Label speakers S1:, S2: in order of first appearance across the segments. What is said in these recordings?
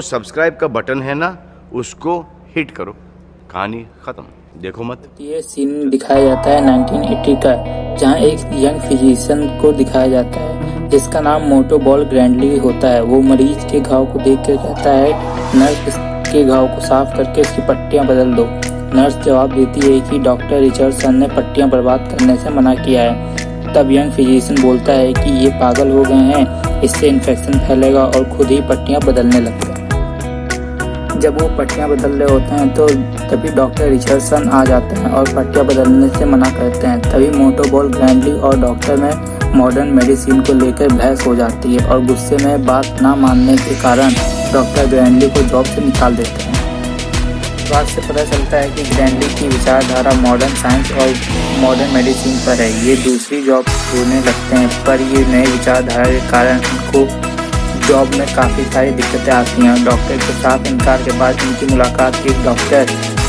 S1: Subscribe का button है ना, उसको हिट करो। कहानी ख़त्म, देखो मत।
S2: ये सीन दिखाया जाता है 1980 का, जहाँ एक यंग फिजिशियन को दिखाया जाता है जिसका नाम मोटो बॉल ग्रैंडली होता है। वो मरीज के घाव को देख कर कहता है, नर्स इसके घाव को साफ करके इसकी पट्टियाँ बदल दो। नर्स जवाब देती है कि डॉक्टर रिचर्डसन ने पट्टियाँ बर्बाद करने से मना किया है। तब यंग फिजिशियन बोलता है कि ये पागल हो गए हैं, इससे इन्फेक्शन फैलेगा, और खुद ही पट्टियाँ बदलने लगता है। जब वो पट्टियाँ बदल रहे होते हैं तो तभी डॉक्टर रिचर्डसन आ जाते हैं और पट्टियाँ बदलने से मना करते हैं। तभी मोटो बॉल ग्रैंडली और डॉक्टर में मॉडर्न मेडिसिन को लेकर बहस हो जाती है और गुस्से में बात ना मानने के कारण डॉक्टर ग्रैंडली को जॉब से निकाल देते हैं। बात से पता चलता है कि ग्रैंडली की विचारधारा मॉडर्न साइंस और मॉडर्न मेडिसिन पर है। ये दूसरी जॉब ढूंढने लगते हैं, पर ये नए विचारधारा के कारण इनको जॉब में काफ़ी सारी दिक्कतें आती हैं। डॉक्टर के साथ इनकार के बाद इनकी मुलाकात एक डॉक्टर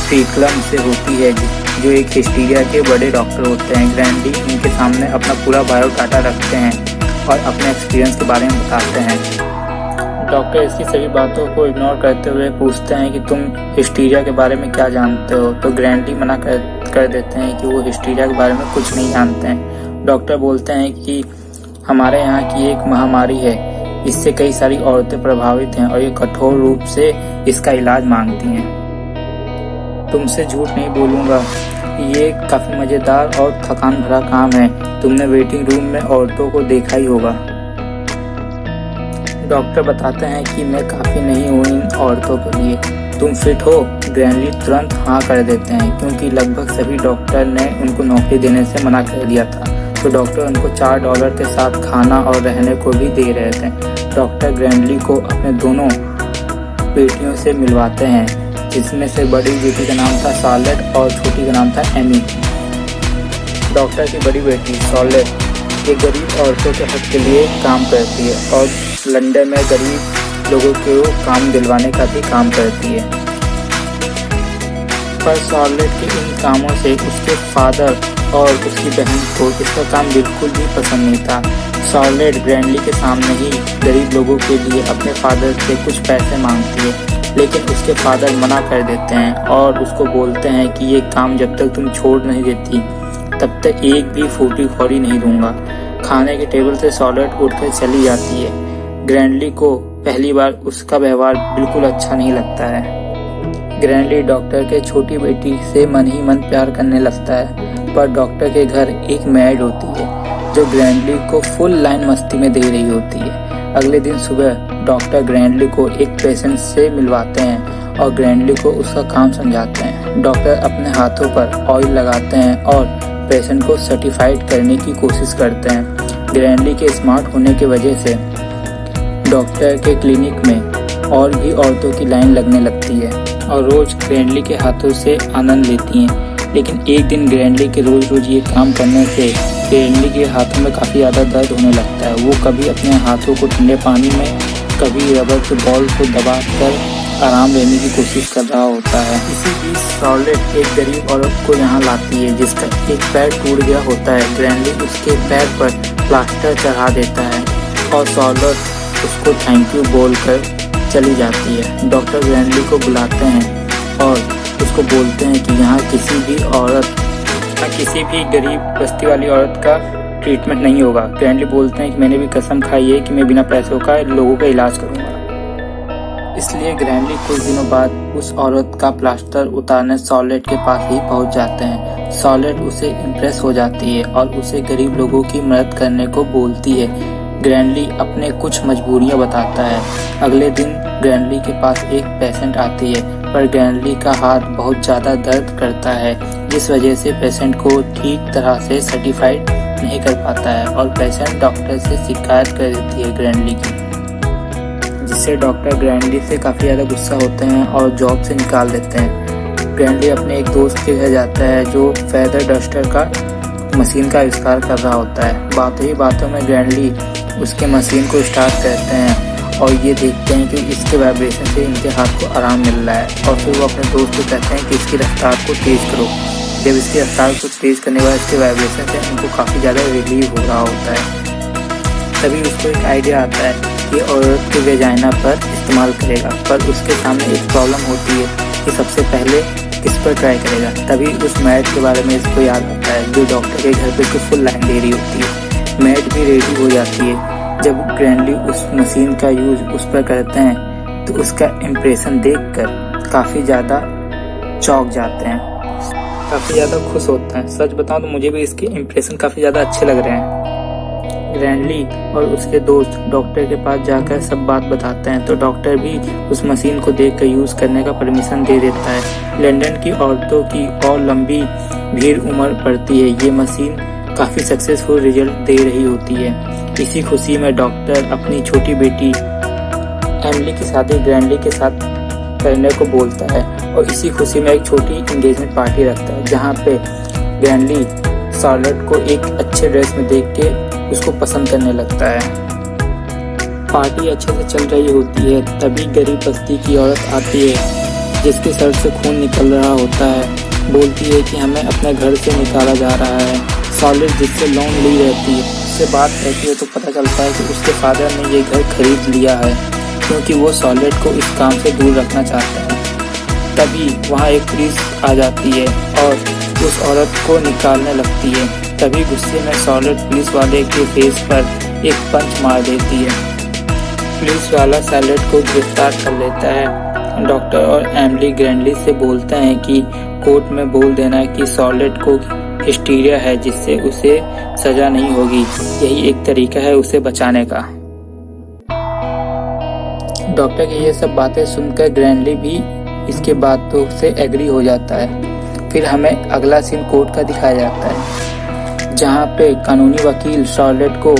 S2: फ्रीक्लम से होती है, जो एक हिस्टीरिया के बड़े डॉक्टर होते हैं। ग्रैंडली इनके सामने अपना पूरा बायोडाटा रखते हैं और अपने एक्सपीरियंस के बारे में बताते हैं। डॉक्टर इसकी सभी बातों को इग्नोर करते हुए पूछते हैं कि तुम हिस्टीरिया के बारे में क्या जानते हो, तो ग्रैंडली मना कर देते हैं कि वो हिस्टीरिया के बारे में कुछ नहीं जानते हैं। डॉक्टर बोलते हैं कि हमारे यहाँ की एक महामारी है, इससे कई सारी औरतें प्रभावित हैं और ये कठोर रूप से इसका इलाज मांगती हैं। तुमसे झूठ नहीं बोलूँगा, ये काफ़ी मज़ेदार और थकान भरा काम है। तुमने वेटिंग रूम में औरतों को देखा ही होगा। डॉक्टर बताते हैं कि मैं काफ़ी नहीं हूँ इन औरतों के लिए, तुम फिट हो? ग्रैंडली तुरंत हाँ कर देते हैं, क्योंकि लगभग सभी डॉक्टर ने उनको नौकरी देने से मना कर दिया था। तो डॉक्टर उनको $4 के साथ खाना और रहने को भी दे रहे थे। डॉक्टर ग्रैंडली को अपने दोनों बेटियों से मिलवाते हैं, जिसमें से बड़ी बेटी का नाम था शार्लेट और छोटी का नाम था एमी। डॉक्टर की बड़ी बेटी शार्लेट एक गरीब औरतों के हक के लिए काम करती है और लंदन में गरीब लोगों को काम दिलवाने का भी काम करती है। पर शार्लेट के इन कामों से उसके फादर और उसकी बहन को इसका काम बिल्कुल भी पसंद नहीं था। शार्लेट ग्रैंडली के सामने ही गरीब लोगों के लिए अपने फादर से कुछ पैसे मांगती है, लेकिन उसके फादर मना कर देते हैं और उसको बोलते हैं कि ये काम जब तक तुम छोड़ नहीं देती तब तक एक भी फूटी खौरी नहीं दूंगा। खाने के टेबल से शार्लेट उठकर चली जाती है। ग्रैंडली को पहली बार उसका व्यवहार बिल्कुल अच्छा नहीं लगता है। ग्रैंडली डॉक्टर के छोटी बेटी से मन ही मन प्यार करने लगता है, पर डॉक्टर के घर एक मेड होती है जो ग्रैंडली को फुल लाइन मस्ती में दे रही होती है। अगले दिन सुबह डॉक्टर ग्रैंडली को एक पेशेंट से मिलवाते हैं और ग्रैंडली को उसका काम समझाते हैं। डॉक्टर अपने हाथों पर ऑयल लगाते हैं और पेशेंट को सर्टिफाइड करने की कोशिश करते हैं। ग्रैंडली के स्मार्ट होने की वजह से डॉक्टर के क्लिनिक में और भी औरतों की लाइन लगने लगती है और रोज ग्रैंडली के हाथों से आनंद लेती हैं। लेकिन एक दिन ग्रैंडली के रोज ये काम करने से ग्रैंडली के हाथों में काफ़ी ज़्यादा दर्द होने लगता है। वो कभी अपने हाथों को ठंडे पानी में, कभी रबर के बॉल को दबाकर आराम लेने की कोशिश कर रहा होता है। इसी बीच शार्लेट एक गरीब औरत को यहाँ लाती है जिसका एक पैर टूट गया होता है। ग्रैंडली उसके पैर पर प्लास्टर चढ़ा देता है और शार्लेट उसको थैंक यू बोलकर चली जाती है। डॉक्टर ग्रैंडली को बुलाते हैं और उसको बोलते हैं कि यहाँ किसी भी गरीब बस्ती वाली औरत का ट्रीटमेंट नहीं होगा। ग्रैंडली बोलते हैं कि मैंने भी कसम खाई है कि मैं बिना पैसों का लोगों का इलाज करूँगा। इसलिए ग्रैंडली कुछ दिनों बाद उस औरत का प्लास्टर उतारने शार्लेट के पास ही पहुँच जाते हैं। शार्लेट उसे इम्प्रेस हो जाती है और उसे गरीब लोगों की मदद करने को बोलती है। ग्रैंडली अपने कुछ मजबूरियां बताता है। अगले दिन ग्रैंडली के पास एक पेशेंट आती है, पर ग्रैंडली का हाथ बहुत ज़्यादा दर्द करता है, जिस वजह से पेशेंट को ठीक तरह से सर्टिफाइड नहीं कर पाता है और पेशेंट डॉक्टर से शिकायत कर देती है ग्रैंडली की, जिससे डॉक्टर ग्रैंडली से काफ़ी ज़्यादा गुस्सा होते हैं और जॉब से निकाल देते हैं। ग्रैंडली अपने एक दोस्त के घर जाता है जो फेदर डस्टर का मशीन का आविष्कार कर रहा होता है। बातों ही बातों में ग्रैंडली उसके मशीन को स्टार्ट करते हैं और ये देखते हैं कि इसके वाइब्रेशन से इनके हाथ को आराम मिल रहा है। और फिर वो अपने दोस्त को कहते हैं कि इसकी रफ्तार को तेज़ करो। जब इसकी रफ्तार को तेज़ करने के बाद इसके वाइब्रेशन से इनको काफ़ी ज़्यादा रिलीव हो रहा होता है। तभी उसको एक आइडिया आता है ये औरत के वेजाइना पर इस्तेमाल करेगा, पर उसके सामने एक प्रॉब्लम होती है कि सबसे पहले किस पर ट्राई करेगा। तभी उस मैट के बारे में इसको याद आता है जो डॉक्टर के घर पे उसको फुल लाइन दे रही होती है। मैट भी रेडी हो जाती है। जब ग्रैंडली उस मशीन का यूज उस पर करते हैं तो उसका इम्प्रेशन देखकर काफ़ी ज़्यादा चौंक जाते हैं, काफ़ी ज़्यादा खुश होते हैं। सच बताऊं तो मुझे भी इसके इम्प्रेशन काफ़ी ज़्यादा अच्छे लग रहे हैं। ग्रैंडली और उसके दोस्त डॉक्टर के पास जाकर सब बात बताते हैं तो डॉक्टर भी उस मशीन को देखकर यूज़ करने का परमिशन दे देता है। लंदन की औरतों की और लंबी भीड़ उमड़ पड़ती है। ये मशीन काफ़ी सक्सेसफुल रिजल्ट दे रही होती है। इसी खुशी में डॉक्टर अपनी छोटी बेटी एमिली की शादी ग्रैंडली के साथ करने को बोलता है और इसी खुशी में एक छोटी एंगेजमेंट पार्टी रखता है जहाँ पे ग्रैंडली शार्लेट को एक अच्छे ड्रेस में देख के उसको पसंद करने लगता है। पार्टी अच्छे से चल रही होती है, तभी गरीब बस्ती की औरत आती है जिसके सर से खून निकल रहा होता है। बोलती है कि हमें अपने घर से निकाला जा रहा है। शार्लेट जिससे लोन ली रहती है उससे बात कहती है तो पता चलता है कि उसके फादर ने ये घर खरीद लिया है क्योंकि वो शार्लेट को इस काम से दूर रखना चाहता है। तभी वहाँ एक पुलिस आ जाती है और उस औरत को निकालने लगती है। तभी गुस्से में शार्लेट पुलिस वाले के फेस पर एक पंच मार देती है। पुलिस वाला शार्लेट को गिरफ्तार कर लेता है। डॉक्टर और एमिली ग्रैंडली से बोलते हैं कि कोर्ट में बोल देना कि शार्लेट को हिस्टीरिया है जिससे उसे सजा नहीं होगी। यही एक तरीका है उसे बचाने का। डॉक्टर की ये सब बातें सुनकर ग्रैंडली भी इसके बातों से एग्री हो जाता है। फिर हमें अगला सीन कोर्ट का दिखाया जाता है जहाँ पे कानूनी वकील शार्लेट को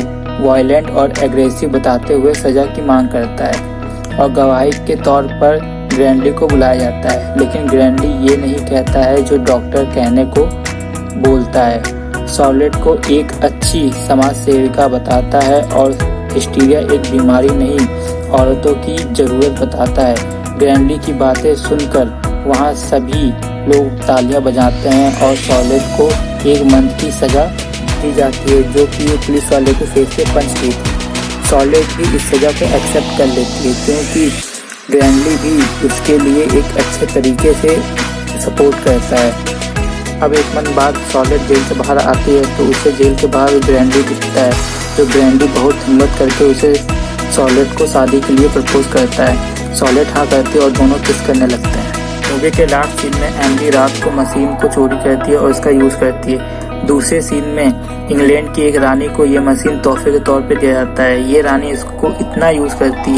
S2: वायलेंट और एग्रेसिव बताते हुए सजा की मांग करता है और गवाही के तौर पर ग्रैंडली को बुलाया जाता है। लेकिन ग्रैंडली ये नहीं कहता है जो डॉक्टर कहने को बोलता है। शार्लेट को एक अच्छी समाज सेविका बताता है और हिस्टीरिया एक बीमारी नहीं औरतों की जरूरत बताता है। ग्रैंडली की बातें सुनकर वहाँ सभी लोग तालियां बजाते हैं और शार्लेट को 1 मंथ की सजा दी जाती है जो कि ये पुलिस वाले को फेस से पंच की थी। शार्लेट भी इस सजा को एक्सेप्ट कर लेती है क्योंकि ग्रैंडली भी उसके लिए एक अच्छे तरीके से सपोर्ट करता है। अब 1 मंथ बाद शार्लेट जेल से बाहर आती है तो उसे जेल के बाहर ग्रैंडली दिखता है जो ग्रैंडली बहुत हिम्मत करके उसे शार्लेट को शादी के लिए प्रपोज करता है। शार्लेट हाँ करती है और दोनों किस करने लगते हैं। मूवी के लास्ट सीन में एमिली रात को मशीन को चोरी करती है और इसका यूज़ करती है। दूसरे सीन में इंग्लैंड की एक रानी को ये मशीन तोहफे के तौर पे दिया जाता है। ये रानी इसको इतना यूज़ करती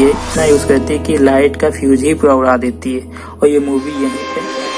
S2: है कि लाइट का फ्यूज ही पूरा उड़ा देती है। और ये मूवी यहीं पे